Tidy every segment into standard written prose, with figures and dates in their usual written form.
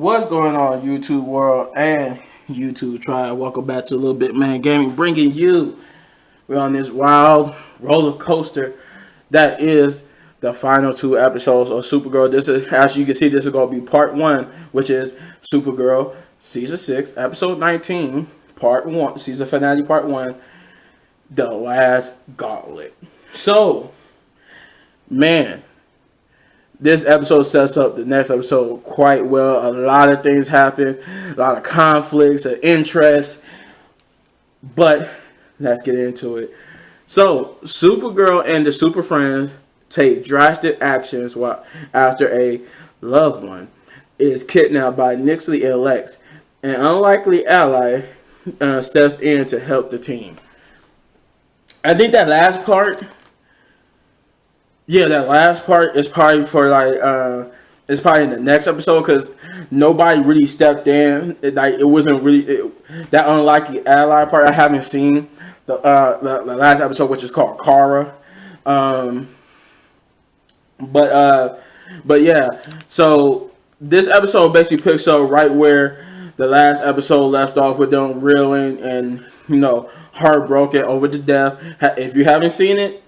What's going on, YouTube world and YouTube tribe? Welcome back to LilBigMan Gaming, bringing you. We're on this wild roller coaster that is the final two episodes of Supergirl. This is, as you can see, this is going to be part one, which is Supergirl season 6, episode 19, part one, season finale, part one, the Last Gauntlet. So, man, this episode sets up the next episode quite well. A lot of things happen, a lot of conflicts and interests, but let's get into it. So, Supergirl and the Super Friends take drastic actions after a loved one is kidnapped by Nixley and Lex. An unlikely ally steps in to help the team. I think that last part... Yeah, that last part is probably for it's probably in the next episode because nobody really stepped in. It wasn't really that unlikely ally part. I haven't seen the last episode, which is called Kara. But yeah. So this episode basically picks up right where the last episode left off, with them reeling and heartbroken over the death. If you haven't seen it,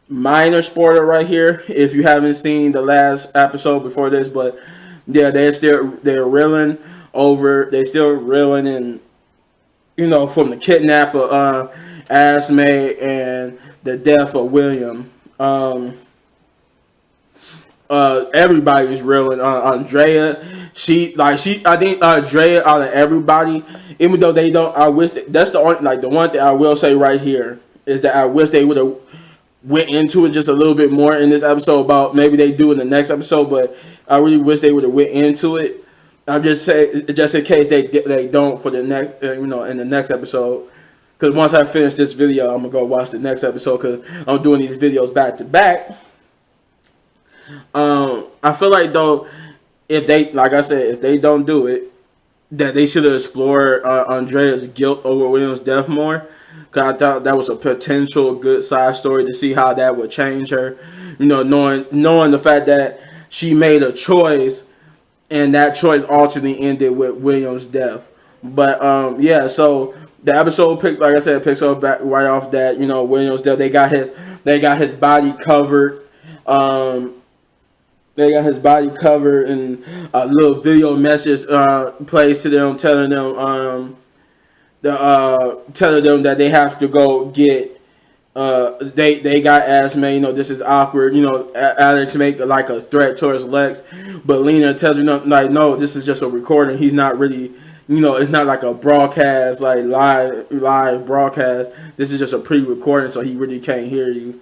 minor spoiler right here if you haven't seen the last episode before this, but yeah, they're reeling and from the kidnapper Asme and the death of William. Everybody's reeling. Andrea, I think Andrea, out of everybody, even though they don't, I wish that's the only, the one thing I will say right here is that I wish they would have went into it just a little bit more in this episode. About maybe they do in the next episode, but I really wish they would have went into it. I'm just saying, just in case they don't for the next, in the next episode. Because once I finish this video, I'm gonna go watch the next episode because I'm doing these videos back to back. I feel like though, if they, like I said, if they don't do it, that they should have explored Andrea's guilt over William's death more. Cause I thought that was a potential good side story to see how that would change her. Knowing the fact that she made a choice, and that choice ultimately ended with William's death. But yeah, so the episode picks up back right off that William's death. They got his body covered. They got his body covered, and a little video message plays to them, telling them telling them that they have to go get they got Asme, this is awkward, Alex make like a threat towards Lex, but Lena tells her no, this is just a recording. He's not really, it's not like a broadcast, like live broadcast. This is just a pre-recording, so he really can't hear you.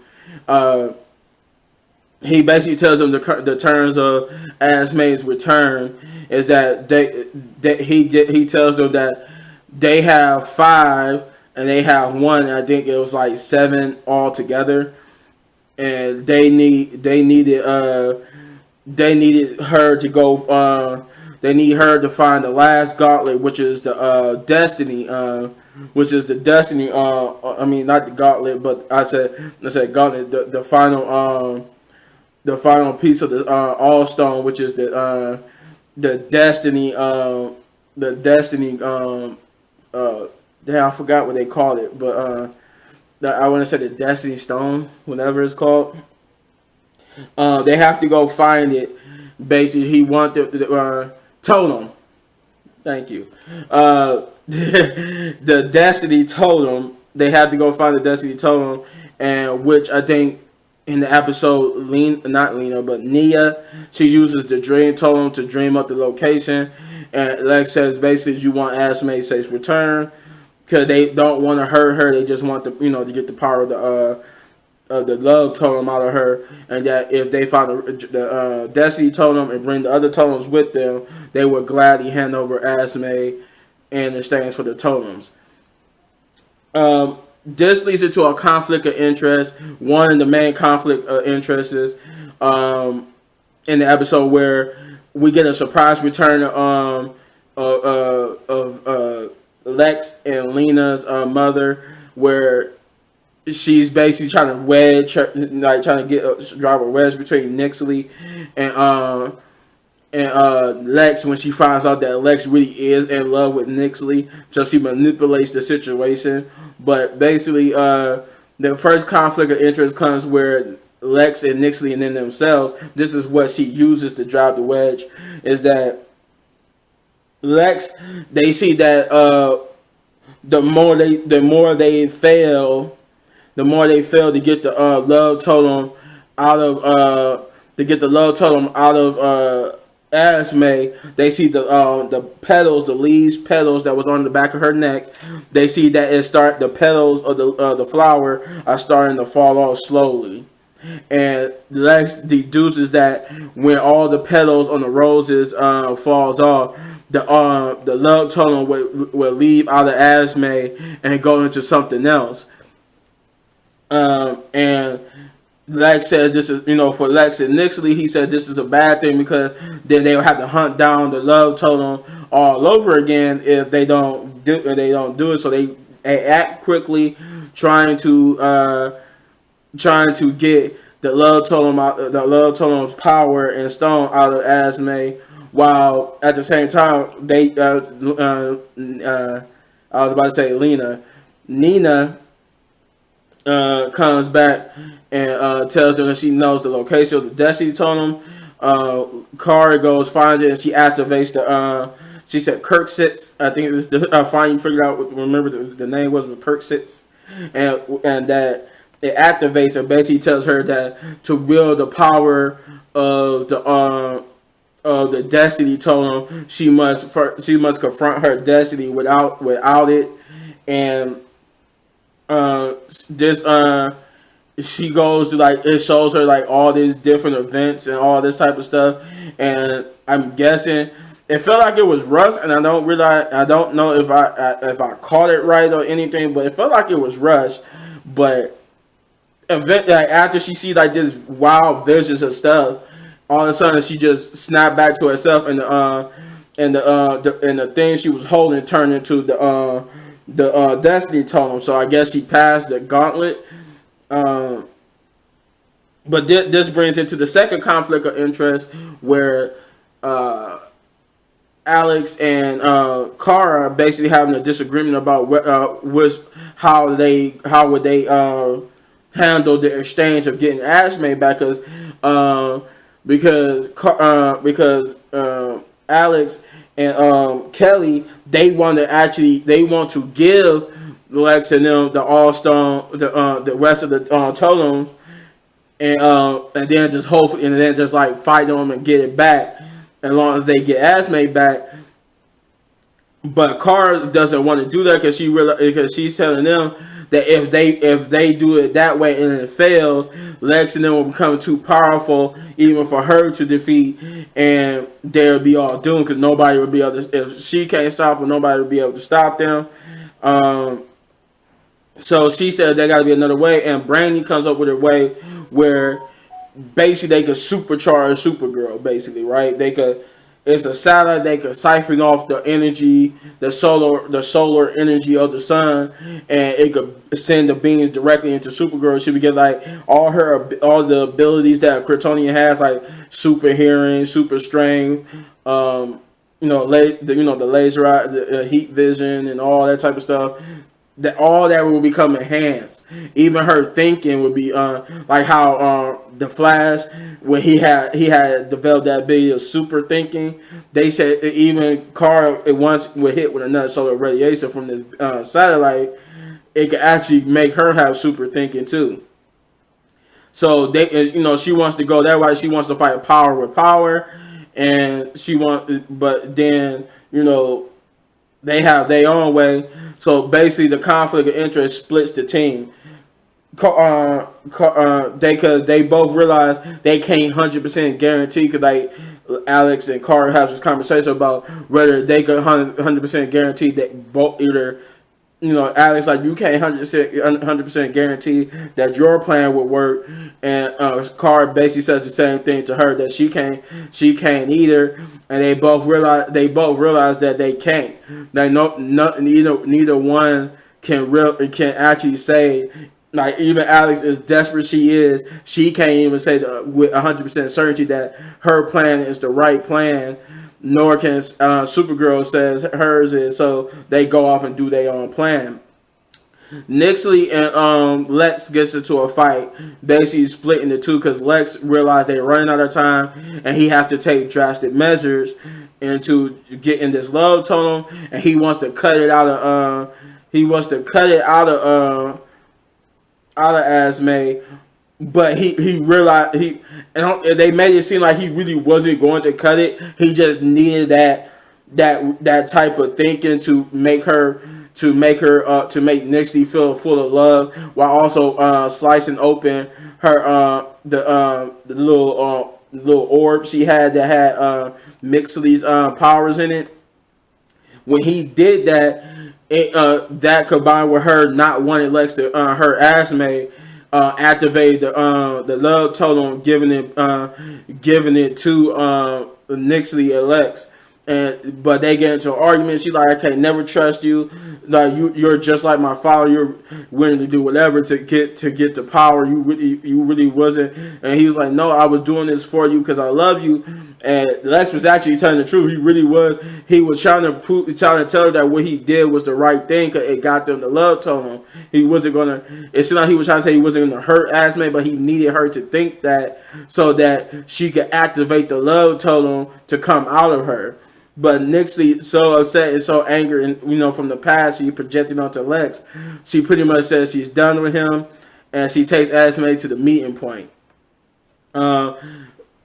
He basically tells them the terms of Asme's return is that he tells them that they have 5 and they have 1. I think it was like 7 altogether, and they needed her to go. They need her to find the last gauntlet, which is the destiny. Which is the destiny. I mean, not the gauntlet, but I said gauntlet. The final piece of the all stone, which is the destiny. The destiny. Damn, I forgot what they called it, but I want to say the Destiny Stone, whatever it's called. They have to go find it. Basically, he wanted the totem. Thank you. The Destiny Totem. They have to go find the Destiny Totem, and which I think in the episode, Nia, she uses the Dream Totem to dream up the location. And Lex says basically, you want Asme's safe return, because they don't want to hurt her. They just want to get the power of the love totem out of her, and that if they find the Destiny Totem and bring the other totems with them, they would gladly hand over Asme in exchange for the totems. This leads into a conflict of interest. One of the main conflict of interests is in the episode where we get a surprise return of Lex and Lena's mother, where she's basically trying to drive a wedge between Nixley and And Lex, when she finds out that Lex really is in love with Nixley, so she manipulates the situation. But basically, the first conflict of interest comes where Lex and Nixley and then themselves. This is what she uses to drive the wedge. Is that Lex? They see that the more they fail to get the love totem out of Asme. They see the petals, the leaves petals that was on the back of her neck. They see that the petals of the flower are starting to fall off slowly. And Lex deduces that when all the petals on the roses falls off, the love totem will leave out of Asme and go into something else. And Lex says this is, for Lex and Nixley, he said this is a bad thing because then they will have to hunt down the love totem all over again if they don't do it. So they act quickly, trying to get the love totem's power and stone out of Asme, while at the same time they I was about to say Nina comes back and tells them that she knows the location of the Destiny Totem. Kara goes, finds it, and she activates the. She said Kirk sits. I think it was the. Finally figured out. Remember the name was Kirk sits, and that it activates and basically tells her that to wield the power of the Destiny Totem, she must confront her destiny without it, and she goes to it shows her all these different events and all this type of stuff, and I'm guessing it felt like it was rushed, and I don't know if I caught it right or anything, but it felt like it was rushed. But after she sees this wild visions of stuff, all of a sudden she just snapped back to herself, and the thing she was holding turned into the Destiny Totem. So I guess she passed the gauntlet. But this brings into the second conflict of interest, where Alex and Kara basically having a disagreement about how would they handle the exchange of getting Asme back, because Alex and Kelly, they want to give Lex and them the All-Stone, the rest of the totems, and then just hopefully, and then just fight them and get it back, as long as they get Asme back. But Kara doesn't want to do that because she's telling them that if they do it that way and it fails, Lex and them will become too powerful even for her to defeat, and they'll be all doomed because nobody will be able to. If she can't stop them, nobody will be able to stop them. So she said there got to be another way, and Brandy comes up with a way where basically they could supercharge Supergirl. Basically, right? It's a satellite. They could siphon off the energy, the solar energy of the sun, and it could send the beams directly into Supergirl. She would get all the abilities that Kryptonian has, like super hearing, super strength, the laser eye, the heat vision, and all that type of stuff. All that will become enhanced. Even her thinking would be like how the Flash, when he had developed that ability of super thinking. They said even Kara once would hit with another solar radiation from this satellite, it could actually make her have super thinking too. So she wants to go that way. She wants to fight power with power, and but then they have their own way. So basically, the conflict of interest splits the team. Because they both realize they can't 100% guarantee. Because Alex and Kara have this conversation about whether they could 100% guarantee that both either. Alex you can't 100% guarantee that your plan would work, and Kara basically says the same thing to her, that she can't either, and they both realize that they can't. Neither one can actually say like even Alex, as desperate she is, she can't even say with 100% certainty that her plan is the right plan. Nor can Supergirl says hers is. So they go off and do their own plan. Nixley and Lex gets into a fight, basically split into two because Lex realized they're running out of time and he has to take drastic measures into getting this love totem, and he wants to cut it out of Asme, but he realized and they made it seem like he really wasn't going to cut it. He just needed that type of thinking to make Nixie feel full of love, while also slicing open her the little orb she had that had Mixley's powers in it. When he did that, that combined with her not wanting Lex to her Asme, activate the love totem, giving it to Nixley and Lex. But they get into an argument. She's like, I can never trust you. Like you're just like my father. You're willing to do whatever to get the power. You really wasn't. And he was like, no, I was doing this for you because I love you. And Lex was actually telling the truth. He really was. He was trying to tell her that what he did was the right thing because it got them the love totem. He wasn't gonna. It seemed like he was trying to say he wasn't gonna hurt Asme, but he needed her to think that so that she could activate the love totem to come out of her. But Nixie, so upset and so angry, and from the past, she projected onto Lex. She pretty much says she's done with him, and she takes Asme to the meeting point.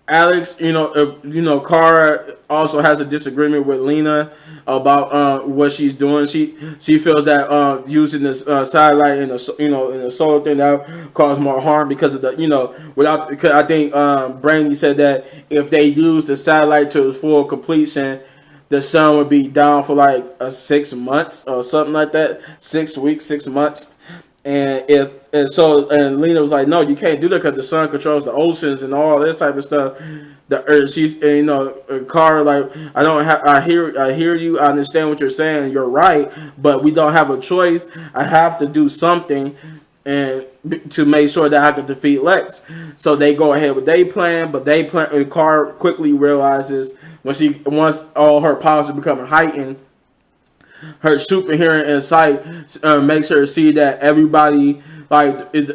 Alex, Kara also has a disagreement with Lena about what she's doing. She feels that using this satellite in the solar thing that cause more harm because of because I think Brandy said that if they use the satellite to its full completion, the sun would be down for like 6 months or something like that, 6 weeks, 6 months. And Lena was like, no, you can't do that because the sun controls the oceans and all this type of stuff. The earth, she's Kara like, I hear you, I understand what you're saying, you're right, but we don't have a choice. I have to do something and to make sure that I can defeat Lex. So they go ahead with their plan, but Kara quickly realizes once all her powers are becoming heightened, her superhero insight makes her see that everybody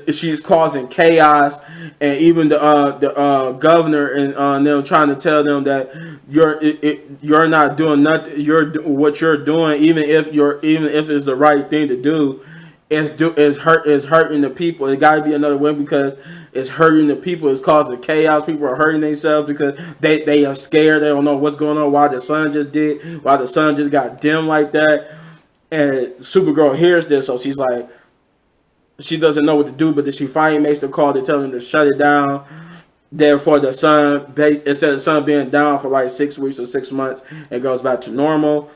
she's causing chaos, and even the governor and them trying to tell them that you're not doing nothing. What you're doing, even if it's the right thing to do, is hurting the people. It got to be another way because it's hurting the people. It's causing chaos. People are hurting themselves because they are scared. They don't know what's going on. Why the sun just got dim like that. And Supergirl hears this, so she's like, she doesn't know what to do, but then she finally makes the call to tell them to shut it down. Therefore, the sun, instead of the sun being down for like 6 weeks or 6 months, it goes back to normal.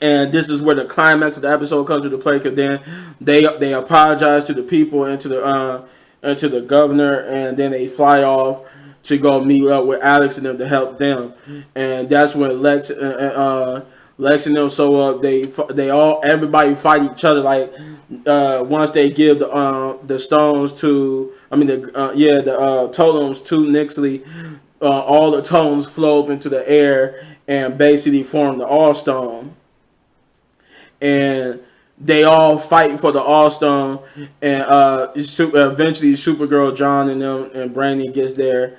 And this is where the climax of the episode comes into play, because then they apologize to the people and to the governor, and then they fly off to go meet up with Alex and them to help them. And that's when Lex and them show up. Everybody fight each other. Like once they give the stones to, the totems to Nixley, all the totems flow up into the air and basically form the All Stone. And they all fight for the All Stone, and eventually Supergirl, John, and them and Brandy gets there,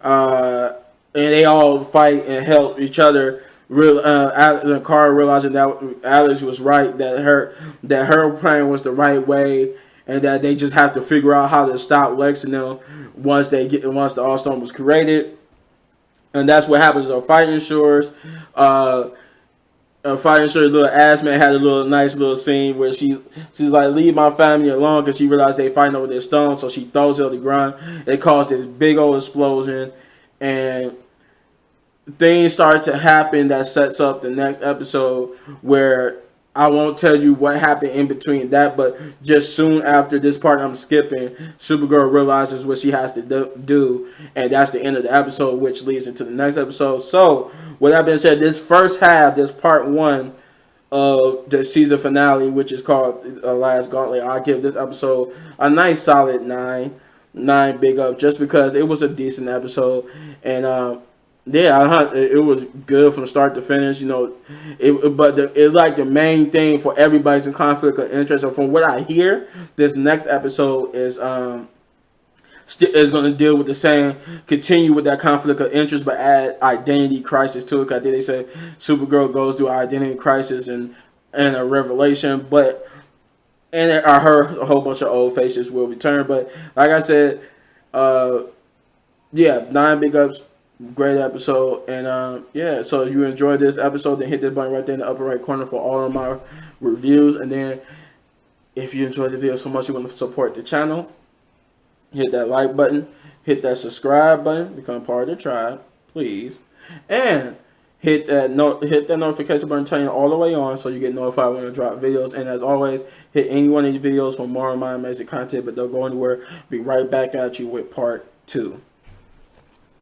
and they all fight and help each other. Kara realizing that Alex was right, that her plan was the right way, and that they just have to figure out how to stop Lex and them once the All Stone was created, and that's what happens on Fighting Shores. Fighting Shores, little Asme had a nice little scene where she's like, leave my family alone, because she realized they fighting over their stone, so she throws it on the ground. It caused this big old explosion, and things start to happen that sets up the next episode, where I won't tell you what happened in between that, but just soon after this part I'm skipping, Supergirl realizes what she has to do, and that's the end of the episode, which leads into the next episode. So, with that being said, this first half, this part one of the season finale, which is called Last Gauntlet. I give this episode a nice solid 9 big up, just because it was a decent episode. And yeah, it was good from start to finish. You know, it like the main thing for everybody's in conflict of interest. And from what I hear, this next episode is going to deal with the same, continue with that conflict of interest, but add identity crisis to it. Cause they say Supergirl goes through identity crisis and a revelation, and I heard a whole bunch of old faces will return. But like I said, yeah, 9 big ups, great episode. And yeah, so if you enjoyed this episode, then hit this button right there in the upper right corner for all of my reviews. And then if you enjoyed the video so much you want to support the channel, hit that like button, hit that subscribe button, become part of the tribe, please, and hit that notification button, turn it all the way on so you get notified when I drop videos. And as always, hit any one of these videos for more of my amazing content. But don't go anywhere. Be right back at you with part 2.